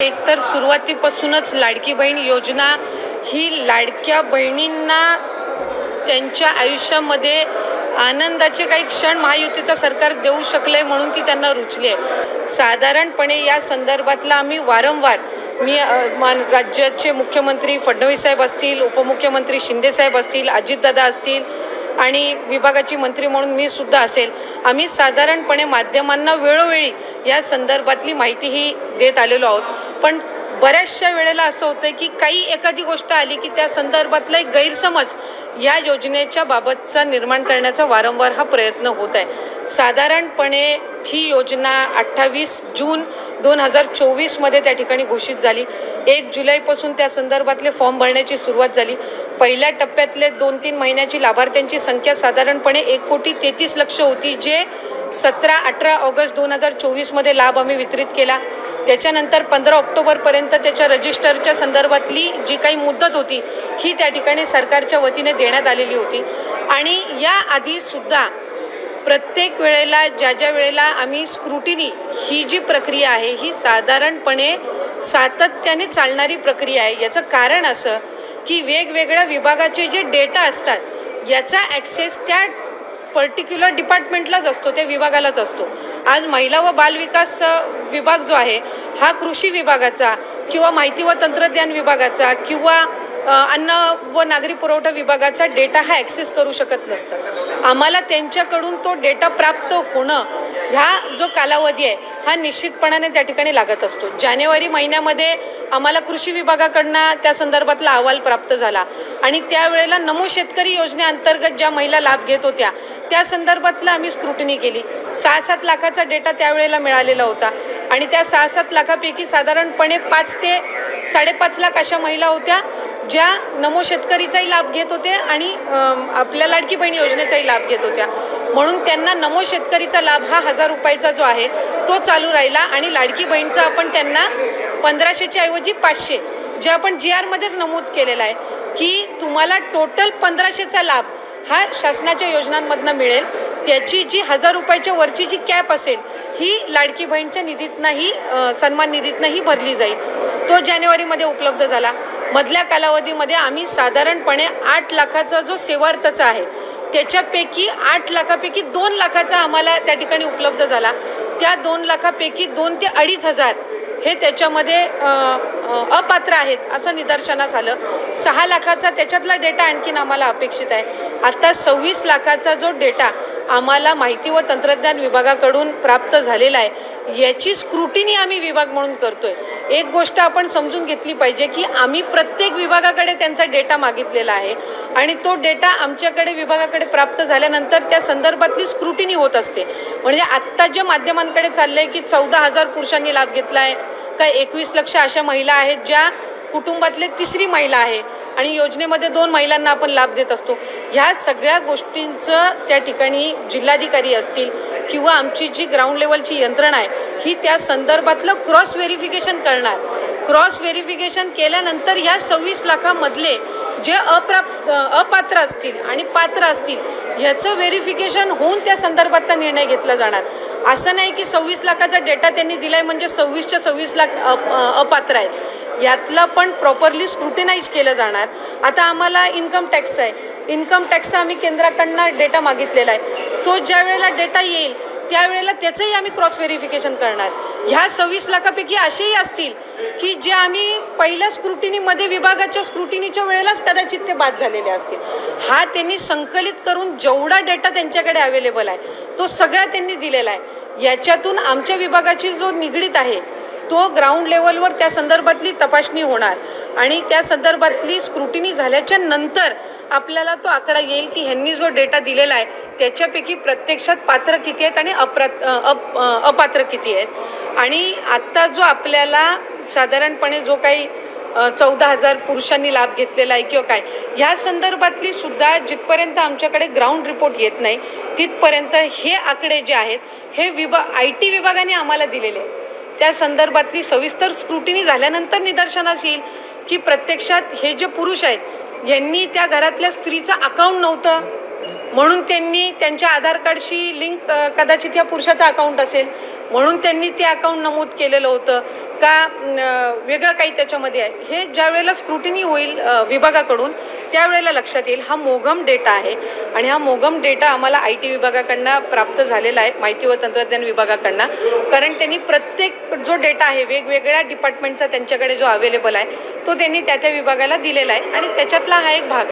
एकतर सुरुवातीपासूनच लाडकी बहीण योजना ही लाडक्या बहिणींना त्यांच्या आयुष्यामध्ये आनंदाचे काही क्षण महायुतीचं सरकार देऊ शकले म्हणून ती त्यांना रुचली आहे। साधारणपणे या संदर्भातला आम्ही वारंवार राज्याचे मुख्यमंत्री फडणवीस साहेब असतील, उपमुख्यमंत्री शिंदे साहेब असतील, अजितदादा असतील आणि विभागाची मंत्री म्हणून मी सुद्धा असेल, आम्ही साधारणपणे माध्यमांना वेळोवेळी या संदर्भातली माहितीही देत आलेलो आहोत। पण बऱ्याचशा वेळेला असं होतं की काही एखादी गोष्ट आली की त्या संदर्भातला एक गैरसमज या योजनेच्या बाबतचा निर्माण करण्याचा वारंवार हा प्रयत्न होत आहे। साधारणपणे ही योजना 28 जून 2024 मध्ये त्या ठिकाणी घोषित झाली। 1 जुलैपासून त्या संदर्भातले फॉर्म भरण्याची सुरुवात झाली। पहिल्या टप्प्यातले 2-3 महिन्याची लाभार्थ्यांची संख्या साधारणपणे 1,33,00,000 होती, जे 17-18 ऑगस्ट 2024 मध्ये लाभ आम्ही वितरित केला। त्याच्यानंतर 15 ऑक्टोबरपर्यंत त्याच्या रजिस्टरच्या संदर्भातली जी काही मुदत होती ही त्या ठिकाणी सरकारच्या वतीने देण्यात आलेली होती। आणि या आधी सुद्धा प्रत्येक वेळेला ज्या वेळेला आम्ही स्क्रुटिनी ही जी प्रक्रिया आहे ही साधारणपणे सातत्याने चालणारी प्रक्रिया आहे। याचं कारण असं की वेगवेगळ्या विभागाचे जे डेटा असतात याचा ॲक्सेस त्या पर्टिक्युलर डिपार्टमेंटलाच असतो, त्या विभागालाच असतो। आज महिला व बालविकास विभाग जो आहे हा कृषी विभागाचा किंवा माहिती व तंत्रज्ञान विभागाचा किंवा अन्न व नागरी पुरवठा विभागाचा डेटा हा ॲक्सेस करू शकत नसतं। आम्हाला त्यांच्याकडून तो डेटा प्राप्त होणं ह्या जो कालावधी आहे हा निश्चितपणाने त्या ठिकाणी लागत असतो। जानेवारी महिन्यामध्ये आम्हाला कृषी विभागाकडनं त्या संदर्भातला अहवाल प्राप्त झाला आणि त्यावेळेला नमो शेतकरी योजनेअंतर्गत ज्या महिला लाभ घेत होत्या त्या संदर्भातला आम्ही स्क्रुटिनी केली। 6-7 लाखाचा डेटा त्यावेळेला मिळालेला होता आणि त्या 6-7 लाखापैकी साधारणपणे 5 ते 5.5 लाख अशा महिला होत्या ज्या नमो शेतकरीचाही लाभ घेत होते आणि आपल्या लाडकी बहीण योजनेचाही लाभ घेत होत्या। म्हणून त्यांना नमो शेतकरीचा लाभ हा 1000 रुपयाचा जो आहे तो चालू राहिला आणि लाडकी बहीणचा आपण त्यांना 1500च्या ऐवजी 500 जे आपण GR मध्येच नमूद केलेला आहे की तुम्हाला टोटल 1500चा लाभ हा शासनाच्या योजनांमधनं मिळेल। त्याची जी 1000 रुपयाच्या वरची जी कॅप असेल ही लाडकी बहीणच्या निधीतनंही सन्मान निधीतनंही भरली जाईल। तो जानेवारीमध्ये उपलब्ध झाला। मधल्या कालावधीमध्ये आम्ही साधारणपणे 8 लाखाचा जो सेवार्थचा आहे त्याच्यापैकी 8 लाखापैकी 2 लाखाचा आम्हाला त्या ठिकाणी उपलब्ध झाला। त्या 2 लाखापैकी 2 ते 2,500 हे त्याच्यामध्ये अपात्र आहेत असं निदर्शनास आलं। 6 लाखाचा त्याच्यातला डेटा आणखीन आम्हाला अपेक्षित आहे। आता 26 लाखाचा जो डेटा आम्हाला माहिती व तंत्रज्ञान विभागाकडून प्राप्त झालेला आहे याची स्क्रुटिनी आम्ही विभाग म्हणून करतोय। एक गोष्ट आपण समजून घेतली पाहिजे की आम्ही प्रत्येक विभागाकडे त्यांचा डेटा मागितलेला आहे आणि तो डेटा आमच्याकडे विभागाकडे प्राप्त झाल्यानंतर त्या संदर्भातली स्क्रुटिनी होत असते। म्हणजे आत्ता जे माध्यमांकडे चाललंय की 14,000 पुरुषांनी लाभ घेतला आहे का 21 लक्ष अशा महिला आहेत ज्या कुटुंबातले तिसरी महिला आहे आणि योजनेमध्ये 2 महिलांना आपण लाभ देत असतो। ह्या सगळ्या गोष्टींचं त्या ठिकाणी जिल्हाधिकारी असतील किंवा आमची जी ग्राउंड लेवलची यंत्रणा आहे ही त्या संदर्भातलं क्रॉस व्हेरिफिकेशन करणार। क्रॉस व्हेरिफिकेशन केल्यानंतर ह्या 26 लाखामधले जे अपात्र असतील आणि पात्र असतील ह्याचं व्हेरिफिकेशन होऊन त्या संदर्भातला निर्णय घेतला जाणार। असं नाही की 26 लाखाचा डेटा त्यांनी दिलाय म्हणजे 26च्या 26 लाख अपात्र आहेत। यातला पण प्रॉपरली स्क्रुटिनाइज केलं जाणार। आता आम्हाला इन्कम टॅक्स आहे, इन्कम टॅक्सचा आम्ही केंद्राकडनं डेटा मागितलेला आहे। तो ज्या वेळेला डेटा येईल त्यावेळेला त्याचंही आम्ही क्रॉस व्हेरिफिकेशन करणार। ह्या 26 लाखापैकी असेही असतील की जे आम्ही पहिल्या स्क्रुटिनीमध्ये विभागाच्या स्क्रुटिनीच्या वेळेलाच कदाचित ते बाद झालेले असतील। हा त्यांनी संकलित करून जेवढा डेटा त्यांच्याकडे अवेलेबल आहे तो सगळा त्यांनी दिलेला आहे। याच्यातून आमच्या विभागाची जो निगडीत आहे तो ग्राउंड लेवलवर त्या संदर्भातली तपासणी होणार आणि त्या संदर्भातली स्क्रुटिनी झाल्याच्या नंतर आपल्याला तो आकडा येईल की ह्यांनी जो डेटा दिलेला आहे त्याच्यापैकी प्रत्यक्षात पात्र किती आहेत आणि अपात्र किती आहेत। आणि आत्ता जो आपल्याला साधारणपणे जो काही 14,000 पुरुषांनी लाभ घेतलेला आहे किंवा काय ह्या संदर्भातली सुद्धा जिथपर्यंत आमच्याकडे ग्राउंड रिपोर्ट येत नाही तिथपर्यंत हे आकडे जे आहेत हे IT विभागाने आम्हाला दिलेले आहेत। त्या संदर्भातली सविस्तर स्क्रुटिनी झाल्यानंतर निदर्शनास येईल की प्रत्यक्षात हे जे पुरुष आहेत यांनी त्या घरातल्या स्त्रीचं अकाउंट नव्हतं म्हणून त्यांनी त्यांच्या आधार कार्डशी लिंक कदाचित या पुरुषाचं अकाउंट असेल म्हणून त्यांनी ते अकाउंट नमूद केलेलं होतं का वेगळं काही त्याच्यामध्ये आहे, हे ज्या वेळेला स्क्रुटिनी होईल विभागाकडून त्यावेळेला लक्षात येईल. हा मोगम डेटा आहे आणि हा मोगम डेटा आम्हाला IT विभागाकडनं प्राप्त झालेला आहे, माहिती व तंत्रज्ञान विभागाकडनं. कारण त्यांनी प्रत्येक जो डेटा आहे वेगवेगळ्या डिपार्टमेंटचा त्यांच्याकडे जो अवेलेबल आहे तो त्यांनी त्या विभागाला दिलेला आहे आणि त्याच्यातला हा एक भाग